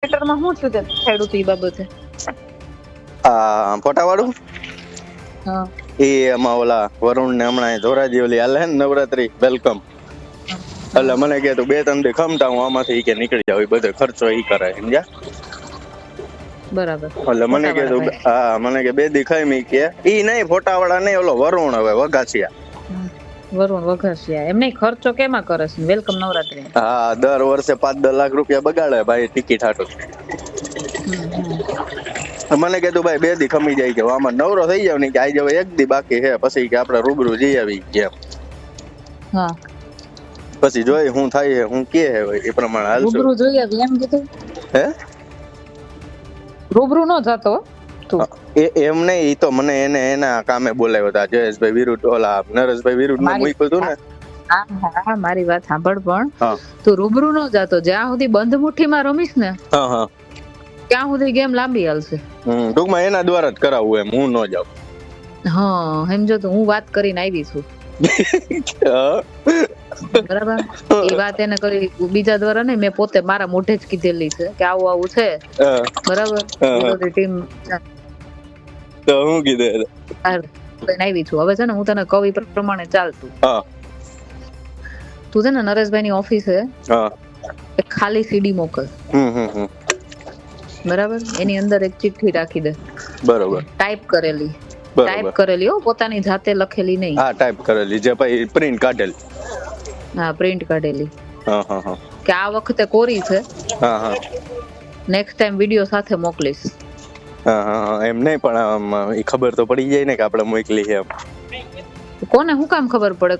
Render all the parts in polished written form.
થિયેટરમાં શું થયું તે છેડું તું ઈ બાબતે? ફોટા વાળું હા એ એમાં ઓલા વરુણ ને હમણાં ધોરાજી ઓલી હાલે ને નવરાત્રી વેલકમ, એટલે મને કે તું 2-3 દી ખમતા હું આમાંથી કે નીકળી જાવ, બધો ખર્ચો ઈ કરે સમજ્યા. બરાબર. એટલે મને કે તું મને કે 2 દી ખાઈ મી કે ઈ નહીં ફોટા વાળા નહીં, ઓલો વરુણ હવે વઘાસિયા. વરુણ વઘાસિયા એમ નહીં, ખર્ચો કેમાં કરે છે વેલકમ નવરાત્રી? હા, દર વર્ષે 5-10 લાખ રૂપિયા બગાડે ભાઈ ટિકિટ હાટું. મને કીધું ભાઈ 2 દી ખમી જાય કે આમાં નવરો થઈ જાવ ને કે આજે હવે 1 દી બાકી છે, પછી કે આપણે રૂબરૂ જઈ આવી ગયા. હા, પછી જોઈ હું થાય છે હું કે હે એ પ્રમાણે હાલશું. રૂબરૂ જોઈ આવી એમ કીધું? હે રૂબરૂ નો જાતો તું? એમ નહીં, ઈ તો મને એને એના કામે બોલાવ્યો હતા, જયેશભાઈ વિરુદ્ધ ઓલા નરેશભાઈ વિરુદ્ધ નું મૂક્યું હતું ને. હા, મારી વાત સાંભળ, પણ તું રૂબરૂ નો જાતો, જ્યાં સુધી બંધ મુઠ્ઠીમાં રમીશ ને ત્યાં સુધી ગેમ લાંબી હાલશે. ટૂંકમાં એના દ્વારા જ કરાવવું એમ, હું ન જાઉં. હા સમજો, તો હું વાત કરીને આવી છું બરાબર. એ વાત એને કરી બીજા દ્વારા નહીં, મેં પોતે મારા મોઢે જ કીધેલી છે કે આવું આવું છે બરાબર. ટીમ તો હું કીધું આવી છું હવે છે ને, હું તને કવિ પ્રમાણે ચાલતું. તું છે ને નરેશભાઈ ની ઓફિસે ખાલી સીડી મોકલ બરાબર, એની અંદર એક ચિઠ્ઠી રાખી દે બરોબર, ટાઈપ કરેલી હો, પોતાની જાતે લખેલી નહીં. હા, ટાઈપ કરેલી, જે પછી પ્રિન્ટ કાઢેલી. હા, પ્રિન્ટ કાઢેલી કે આ વખતે કોરી છે, નેક્સ્ટ ટાઈમ વિડિયો સાથે મોકલીશ. એમ નહીં, પણ એ ખબર તો પડી જાય ને કે આપણે મોકલી છે એમ. કોને શું કામ ખબર પડે?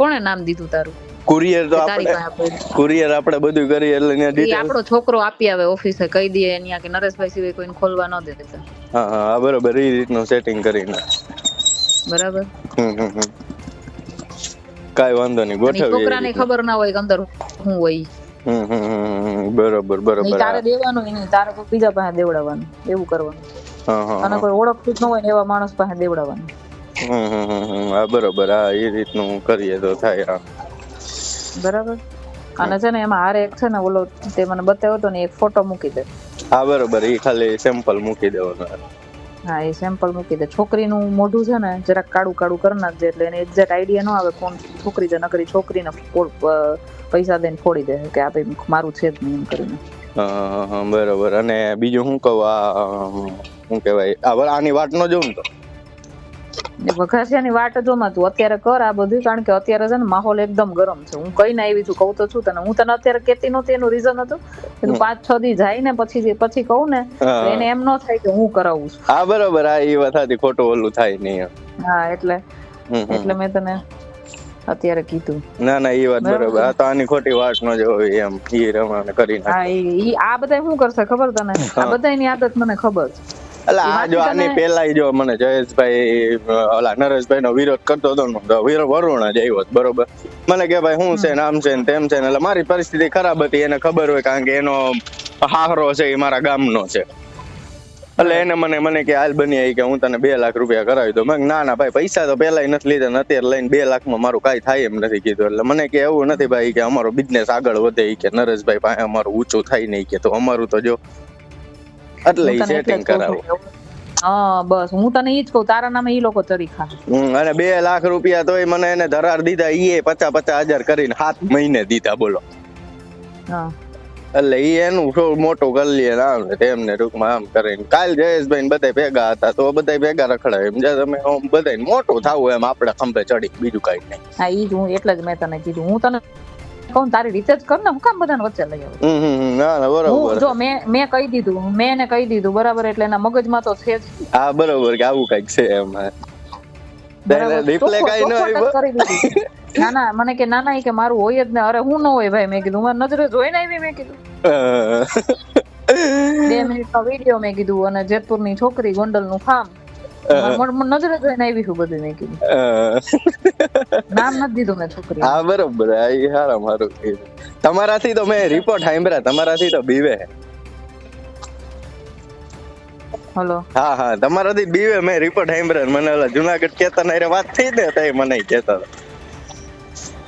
કોને નામ દીધું તારું? કુરિયર તો આપણે બધું કરીએ એટલે ત્યાં ડિટેલ આપણો છોકરો આપી આવે ઓફિસે, કહી દે અહીંયા કે નરેશભાઈ સિવાય કોઈને ખોલવા ન દેતા. હા, બરોબર, એ રીતનું સેટિંગ કરીને બરાબર. કાઈ વાંધો નહીં, ગોઠવીએ. છોકરાને ખબર ના હોય કે અંદર શું હોય. બરોબર. તારે દેવાનું નહીં, તારે કોઈ બીજા પાસે દેવડાવવાનું, એવું કરવાનું. અને કોઈ ઓળખતું જ ન હોય એવા માણસ પાસે દેવડાવવાનું. હા, બરોબર. હા, એ રીતનું કરીએ તો થાય. બરાબર. અને છે ને એમાં હારે એક છે ને ઓલો તે મને બતાવ્યો હતો ને, એક ફોટો મૂકી દે. હા, બરોબર, એ ખાલી સેમ્પલ મૂકી દેવાનો. હા, એ સેમ્પલ મૂકી દે. છોકરીનું મોઢું છે ને જરાક કાળું કાળું કરી નાખજે, એટલે એને એક્ઝેક્ટ આઈડિયા ન આવે કોણ છોકરી છે. નકરી છોકરીને પૈસા દઈને ફોડી દે કે આ ભાઈ મારું છે જ નહીં એમ કરીને. બરોબર. અને બીજું શું કહું, શું કહેવાય, આની વાટ ન જોઉં તો વઘાસિયાની વાટ જોમાં તું અત્યારે કર આ બધું, કારણ કે અત્યારે છે ને માહોલ એકદમ ગરમ છે. હું કઈ ને આવી છું, કહું તો છું તને. હું તને અત્યારે કેતી નહોતી, એનું રીઝન હતું કે તું 5-6 દી જાય ને પછી કહું ને તો એને એમ ન થાય કે હું કરાવું છું. હા, બરોબર. હા, એ વાત હતી, ખોટું ઓલું થાય નહીં. હા, એટલે મેં તને અત્યારે કીધું. ના, એ વાત બરોબર. આ તો આની ખોટી વાત ન જોવી એમ, ઈ રમાને કરી નાખે. હા, આ બધા શું કરશે ખબર તને? આ બધાની આદત મને ખબર છે. એટલે આ જો આની પેલા જો મને જયેશભાઈ ઓલા નરેશભાઈ નો વિરોધ કરતો હતો ને, વરુણ જ આવ્યો બરોબર. મને કે ભાઈ શું છે ને આમ છે ને તેમ છે ને, એટલે મારી પરિસ્થિતિ ખરાબ હતી, એને ખબર હોય, કારણ કે એનો હાહરો છે એ મારા ગામનો છે. એટલે એને મને કે હાલ બની કે હું તને 2 લાખ રૂપિયા કરાવી દઉં. મેં ના ભાઈ, પૈસા તો પેલા નથી લીધા ને અત્યારે લઈને 2 લાખમાં મારું કાંઈ થાય એમ નથી કીધું. એટલે મને કે એવું નથી ભાઈ કે અમારો બિઝનેસ આગળ વધે કે નરેશભાઈ પાસે અમારું ઊંચું થાય નહીં કે, તો અમારું તો જો એટલે સેટિંગ કરાવું. હા, બસ હું તને ઈ જ કહું, તારા નામે ઈ લોકો ચરી ખા. અને 2 લાખ રૂપિયા તોય મને એને ધરાર દીધા, ઈ 50,000 કરીને 7 મહિને દીધા બોલો. એટલે ઈ એનું મોટું કરી લે આમ તેમને ટૂંકમાં આમ કરીને. કાલ જયેશભાઈ બધા ભેગા હતા તો બધા ભેગા રખડાય એમ, તમે બધા મોટું થાવું એમ આપણે ખંભે ચડી, બીજું કઈ નહીં. હા, ઈ જ હું એટલે જ મેં તને કીધું. હું તને કહું તારી રીતે જ કર ને, હું કામ બધાને વચ્ચે લઈ આવું? ના, બરોબર. જો મેં કહી દીધું, મેં એને કહી દીધું બરાબર, એટલે એના મગજમાં તો છે જ. હા, બરોબર, કે આવું કઈક છે એમ. રિપ્લે કઈ ન ના, મને કે ના કે મારું હોય જ ને. અરે હું ન હોય ભાઈ, મેં કીધું મારી નજરે જોઈને આવી. મેં કીધું 2 મિનિટનો વિડીયો મેં કીધું, અને જેતપુરની છોકરી, ગોંડલનું ફાર્મ, નજરે જોઈને આવી છું બધું. મેં કીધું નામ નથી દીધું મેં છોકરી. હા, બરોબર. સારું તમારાથી તો મેં રિપોર્ટ સાંભળ્યા, તમારાથી તો બીવે. હલો. હા, તમારાથી બીવે. મેં રિપોર્ટ સાંભળ્યા. મને ઓલા જુનાગઢ કેતન હારે વાત થઈ ને તો મને કહેતા હતા.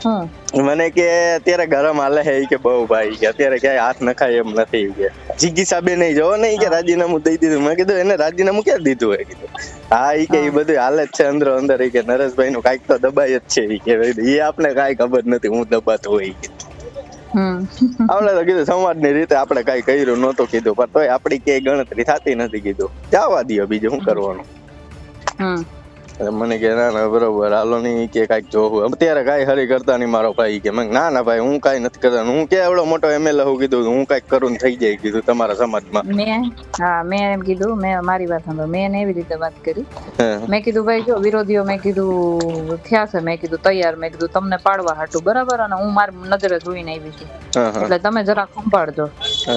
હું મને કે અત્યારે ગરમ હાલે છે ઈ કે બહુ ભાઈ કે અત્યારે ક્યાંય હાથ નખાય એમ નથી ઈ કે જીગી સાબે નહીં જોવો ને ઈ કે રાજીનામું દઈ દીધું. મેં કીધું એને રાજીનામું ક્યાં દીધું હોય કીધું. હા ઈ કે ઈ બધું હાલે જ છે અંદરો અંદર ઈ કે નરેશભાઈ નું કાંઈક તો દબાય જ છે ઈ કે ઈ આપણે કાંઈ ખબર નથી હું દબાતો હોય ઈ કે. આપણે તો કીધું સમાજની રીતે આપણે કાંઈ કર્યું નહોતું કીધું પણ તોય આપડી ક્યાંય ગણતરી થતી નથી કીધું જવા દો બીજું શું કરવાનું. મને કે ના ના બરોબર હાલો નહીં કે કાંઈક જોવું અત્યારે કાંઈ હરી કરતા નહીં મારો ભાઈ કે મેં ના ના ભાઈ હું કાંઈ નથી કરતા હું કે એવડો મોટો એમએલએ હું કીધું હું કાંઈક કરું ને થઈ જાય કીધું તમારા સમાજમાં. મેં એમ કીધું મેં મારી વાત સાંભળો મેં એને એવી રીતે વાત કરી મેં કીધું ભાઈ જો વિરોધીઓ મેં કીધું થયા છે મેં કીધું તૈયાર મેં કીધું તમને પાડવા હાટું બરાબર અને હું મારી નજરે જોઈને આવી છું એટલે તમે જરા સંભાળજો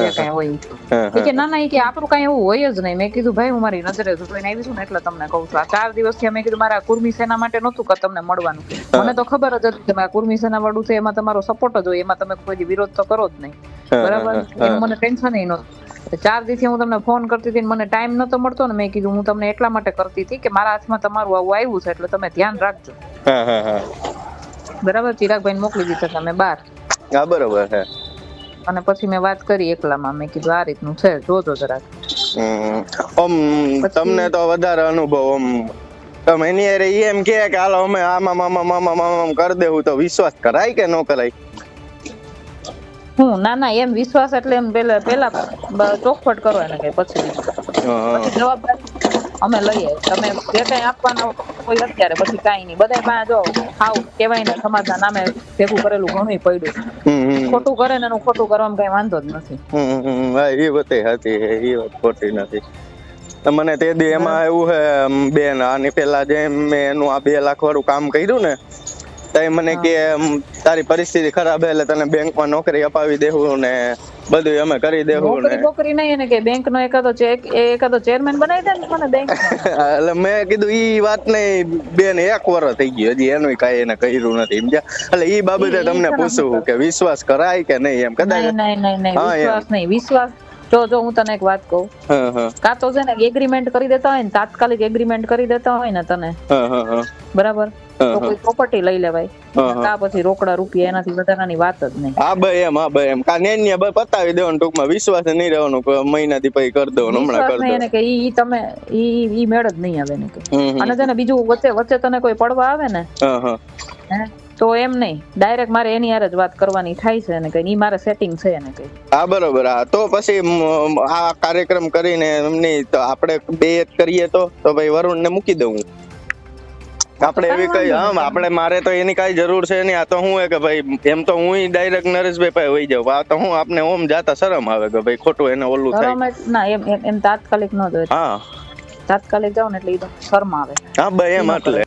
જે કઈ હોય કે ના ના કે આપણું કઈ એવું હોય જ નહીં. મેં કીધું ભાઈ હું મારી નજરે જોઈને આવી છું ને એટલે તમને કહું છું આ 4 દિવસથી મેં કીધું મારા કુર્મી સેના માટે નહોતું કે તમને મળવાનું મને તો ખબર જ હતી કે મારા કુર્મી સેના વાળું છે એમાં તમારો સપોર્ટ જ હોય એમાં તમે કોઈ વિરોધ તો કરો જ નહીં બરાબર એનું મને ટેન્શન નહોતું. 4 દિવસથી હું તમને ફોન કરતી હતી મને ટાઈમ નતો મળતો ને મેં કીધું હું તમને એટલા માટે કરતી હતી કે મારા હાથમાં તમારું આવું આવ્યું છે એટલે તમે ધ્યાન રાખજો બરાબર. ચિરાગભાઈ મોકલી દીધા તમે બહાર હા બરોબર છે અને પછી મેં વાત કરી એકલામાં મેં કીધું આ રીતનું છે જોજો જરાક. તમને તો વધારે અનુભવ તમે એની અરે એમ કે હાલો અમે આમાં મામા મામા મામા કરી દેવું તો વિશ્વાસ કરાય કે ન કરાય? ના ના એમ વિશ્વાસ એટલે એમ પેલા ચોખવટ કરો એને કે પછી જવાબદારી અમે લઈએ તમે જે કઈ આપવાના કોઈ અત્યારે પછી કઈ નહીં બધા પાસે જો હાવ કેવાય ને સમાજના નામે ભેગું કરેલું ઘણું પડ્યું ખોટું કરે ને એનું ખોટું કરવામાં કઈ વાંધો જ નથી. એ વાત હતી એ વાત ખોટી નથી. મને તે દી એમાં એવું છે બેન આની પેલા જે મેં એનું આ 2 લાખ વાળું કામ કર્યું ને તો મને કે તારી પરિસ્થિતિ ખરાબ છે એટલે તને બેંકમાં નોકરી અપાવી દેવું ને બધું અમે કરી દેવું ને નોકરી નહીં એને કે બેંક નો એકાદો ચેરમેન બનાવી દે ને મને બેંક એટલે મેં કીધું ઈ વાત નહીં બેન 1 વર્ષ થઈ ગયું હજી એનું કાંઈ એને કર્યું નથી સમજ્યા એટલે ઈ બાબતે તમને પૂછું કે વિશ્વાસ કરાય કે નહીં એમ કદાચ નહીં વિશ્વાસ નહીં વિશ્વાસ જો હું તને એક વાત કહું કાં તો છે ને એગ્રીમેન્ટ કરી દેતા હોય ને તાત્કાલિક એગ્રીમેન્ટ કરી દેતા હોય ને તને બરાબર તો કોઈ પ્રોપર્ટી લઈ લેવાય કા પછી રોકડા રૂપિયા એનાથી વધારાની વાત જ નહીં. હા ભાઈ એમ કા નેન્યા પતાવી દેવાનું ટૂંકમાં વિશ્વાસ નહીં રહેવાનું મહિનાથી પછી કરી દેવાનું હમણાં કરી દેવાનું કે ઈ તમે ઈ મેળ જ નહીં આવે ને કે અને છે ને બીજું વચ્ચે તને કોઈ પડવા આવે ને તો એમ નહીં ડાયરેક્ટ મારે એની હારે જ વાત કરવાની થાય છે ને કઈ મારે સેટિંગ છે ને કઈ. હા બરોબર. હા તો પછી આ કાર્યક્રમ કરીને એમની તો આપણે 2 કરીએ તો ભાઈ વરુણ ને મૂકી દઉં આપણે એવી કઈ આપણે મારે તો એની કઈ જરૂર છે નહીં. આ તો હું કે ભાઈ એમ તો હું ડાયરેક્ટ નરેશભાઈ પાસે વહી જાઉં. આ તો હું આપને ઓમ જાતા શરમ આવે કે ભાઈ ખોટું એને ઓલું થાય ના એમ તાત્કાલિક ન જોઈએ. હા તાત્કાલિક જાવ ને એટલે શરમ આવે. હા ભાઈ એમ એટલે